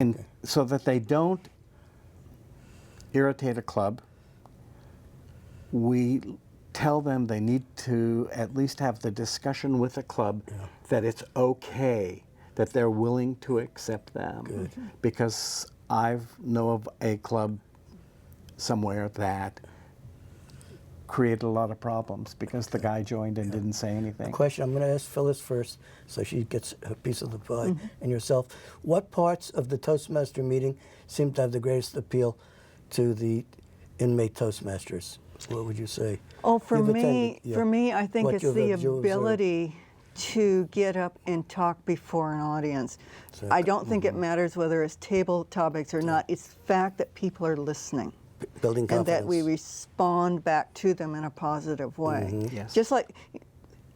And so that they don't irritate a club, we tell them they need to at least have the discussion with the club that it's okay, that they're willing to accept them. Good. Because I know of a club somewhere that created a lot of problems because the guy joined and didn't say anything. Question, I'm going to ask Phyllis first so she gets a piece of the pie, and yourself. What parts of the Toastmaster meeting seem to have the greatest appeal to the inmate Toastmasters? What would you say? Oh, for You've me, attended, yeah. for me, I think What it's you've the observed. ability to get up and talk before an audience. I don't think it matters whether it's table topics or not. It's the fact that people are listening. Building And confidence. that we respond back to them in a positive way. Yes. Just like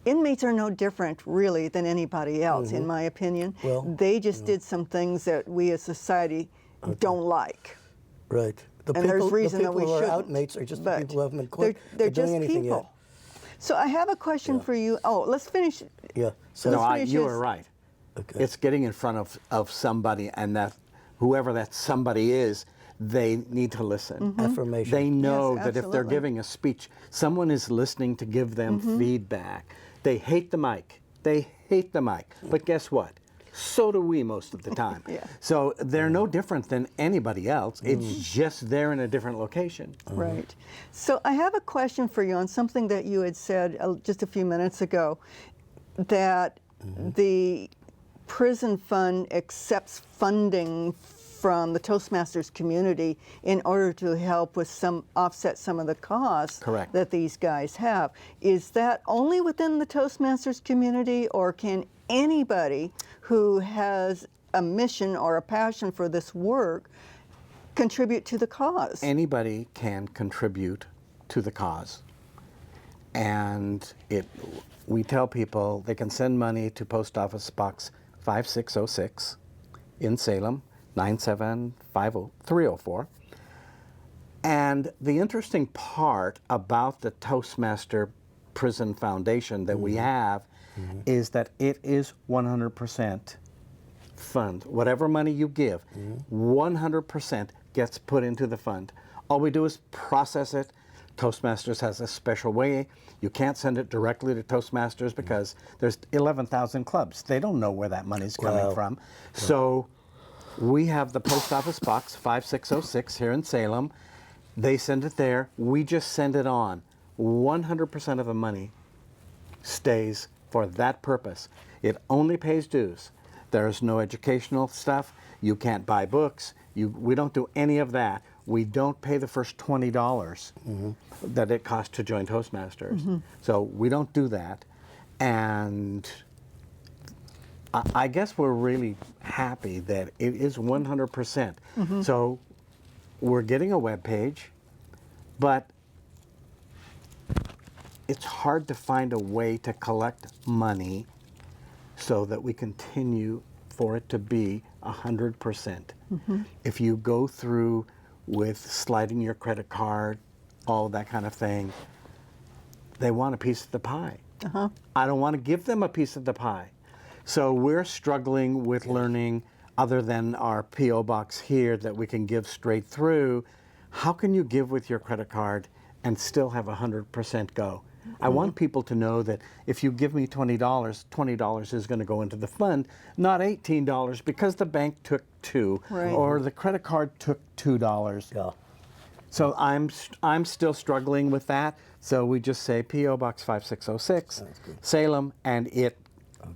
inmates are no different, really, than anybody else, in my opinion. Well, they just did some things that we as society don't like. Right. The And there's reason the that people we who are shouldn't, outmates are just the but people who haven't been caught they're doing just anything people. So I have a question for you. Oh, let's finish. yet. Yeah. So No, let's finish you this. are right. Okay. It's getting in front of somebody, and that whoever that somebody is, they need to listen. affirmation. They know Yes, that if they're absolutely. giving a speech, someone is listening to give them feedback. They hate the mic. They hate the mic. But guess what? So do we most of the time. Yeah. So they're no different than anybody else. It's just they're in a different location. Right. So I have a question for you on something that you had said just a few minutes ago, that the prison fund accepts funding from the Toastmasters community in order to help with offset some of the costs Correct. that these guys have. Is that only within the Toastmasters community, or can anybody who has a mission or a passion for this work contribute to the cause? Anybody can contribute to the cause. And we tell people they can send money to Post Office Box 5606 in Salem, 9750304. And the interesting part about the Toastmaster Prison Foundation that we have is that it is 100% fund. Whatever money you give, 100% gets put into the fund. All we do is process it. Toastmasters has a special way. You can't send it directly to Toastmasters because there's 11,000 clubs. They don't know where that money's coming from. So we have the Post Office Box 5606 here in Salem. They send it there. We just send it on. 100% of the money stays for that purpose. It only pays dues. There's no educational stuff. You can't buy books. We don't do any of that. We don't pay the first $20 that it costs to join Toastmasters. So we don't do that. And I guess we're really happy that it is 100%. So we're getting a web page, but it's hard to find a way to collect money so that we continue for it to be 100%. If you go through with sliding your credit card, all that kind of thing, they want a piece of the pie. I don't want to give them a piece of the pie. So we're struggling with learning, other than our P.O. box here that we can give straight through, how can you give with your credit card and still have 100% go? I want people to know that if you give me $20, $20 is going to go into the fund, not $18 because the bank took $2 or the credit card took $2. Yeah. So I'm still struggling with that. So we just say P.O. Box 5606, Salem, and it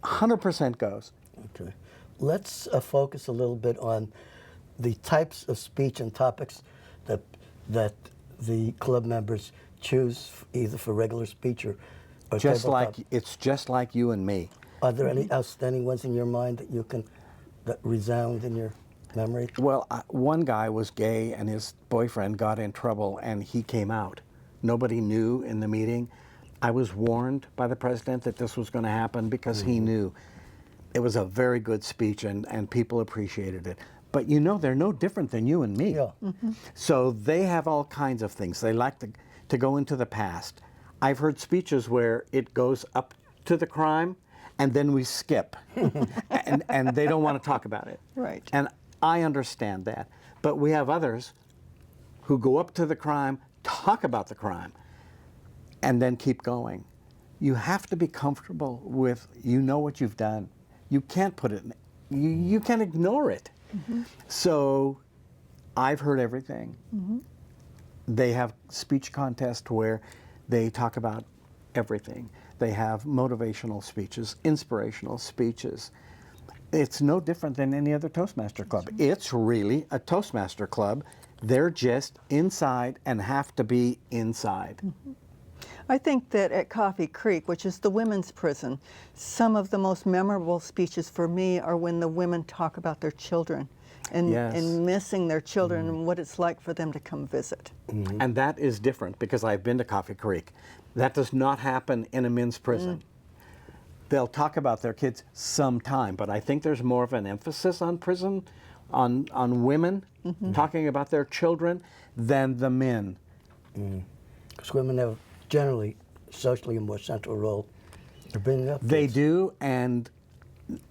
100% goes. Okay. Let's focus a little bit on the types of speech and topics that the club members choose, either for regular speech or Just tabletop. like it's just like you and me. Are there any outstanding ones in your mind that resound in your memory? Well, one guy was gay and his boyfriend got in trouble and he came out. Nobody knew in the meeting. I was warned by the president that this was going to happen because he knew. It was a very good speech and people appreciated it. But you know, they're no different than you and me. Yeah. So they have all kinds of things. They like to go into the past. I've heard speeches where it goes up to the crime and then we skip. and they don't want to talk about it. Right. And I understand that. But we have others who go up to the crime, talk about the crime, and then keep going. You have to be comfortable with, you know what you've done. You can't put it, you can't ignore it. So I've heard everything. They have speech contests where they talk about everything. They have motivational speeches, inspirational speeches. It's no different than any other Toastmaster club. It's really a Toastmaster club. They're just inside and have to be inside. I think that at Coffee Creek, which is the women's prison, some of the most memorable speeches for me are when the women talk about their children and, Yes. and missing their children and what it's like for them to come visit. And that is different because I've been to Coffee Creek. That does not happen in a men's prison. They'll talk about their kids sometime, but I think there's more of an emphasis on prison, on women talking about their children than the men. Because women have generally, socially, a more central role. They're bringing up They kids. do, and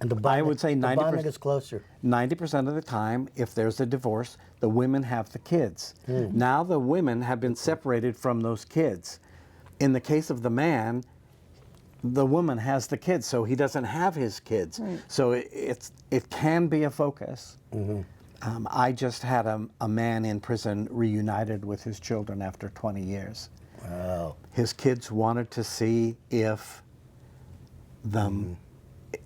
And the I bonding, would say the 90%, bonding is closer. 90% of the time, if there's a divorce, the women have the kids. Now the women have been separated from those kids. In the case of the man, the woman has the kids, so he doesn't have his kids. So it can be a focus. I just had a man in prison reunited with his children after 20 years. Wow. His kids wanted to see if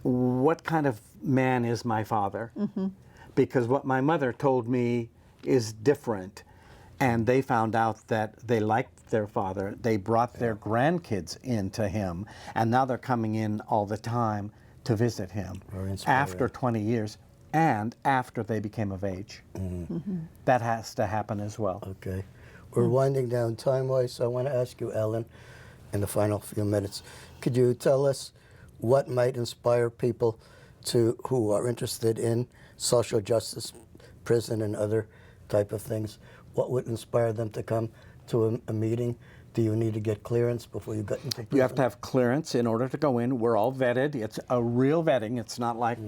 what kind of man is my father? Because what my mother told me is different. And they found out that they liked their father. They brought their grandkids into him, and now they're coming in all the time to visit him Very inspiring. after 20 years and after they became of age. That has to happen as well. Okay. We're winding down time-wise, so I want to ask you, Allan, in the final few minutes, could you tell us what might inspire people who are interested in social justice, prison, and other type of things? What would inspire them to come to a meeting? Do you need to get clearance before you get into prison? You have to have clearance in order to go in. We're all vetted. It's a real vetting. It's not like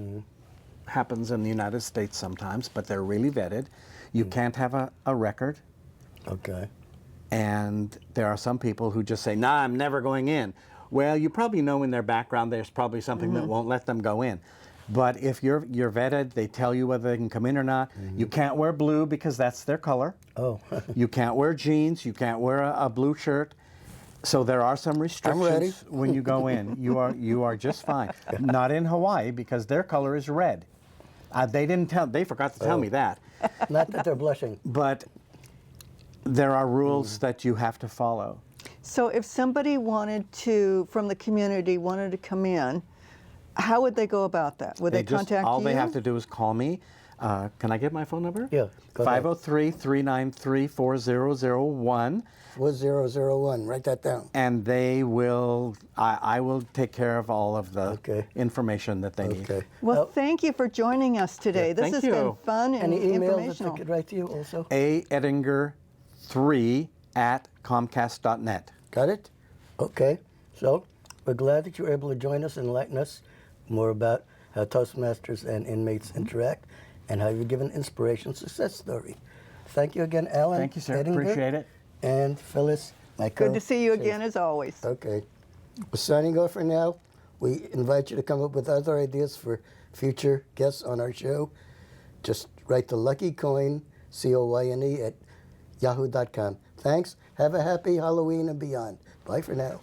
happens in the United States sometimes, but they're really vetted. You can't have a record. Okay. And there are some people who just say, nah, I'm never going in. Well, you probably know in their background there's probably something that won't let them go in. But if you're vetted, they tell you whether they can come in or not. You can't wear blue because that's their color. Oh. You can't wear jeans. You can't wear a blue shirt. So there are some restrictions when you go in. You are just fine. Not in Hawaii because their color is red. They forgot to tell me that. Not that they're blushing. But there are rules that you have to follow. So if somebody wanted to, from the community, wanted to come in, how would they go about that? Would they contact all you? they have to do is call me. Can I get my phone number? Yeah, go ahead. 503-393-4001. 4001, write that down. And they will, I will take care of all of the Okay. information that they need. Okay. Well, thank you for joining us today. Yeah, This thank has you. been fun and Any emails that informational. they could write to you also? aedinger3@comcast.net. Got it? Okay. So we're glad that you were able to join us and enlighten us more about how Toastmasters and inmates interact and how you've given inspiration success story. Thank you again, Allan. Thank you, sir. Edinger, Appreciate it. And Phyllis, my Good to see you co-chief. again as always. Okay. We're signing off for now. We invite you to come up with other ideas for future guests on our show. Just write to Lucky Coin, COYNE, at yahoo.com. Thanks. Have a happy Halloween and beyond. Bye for now.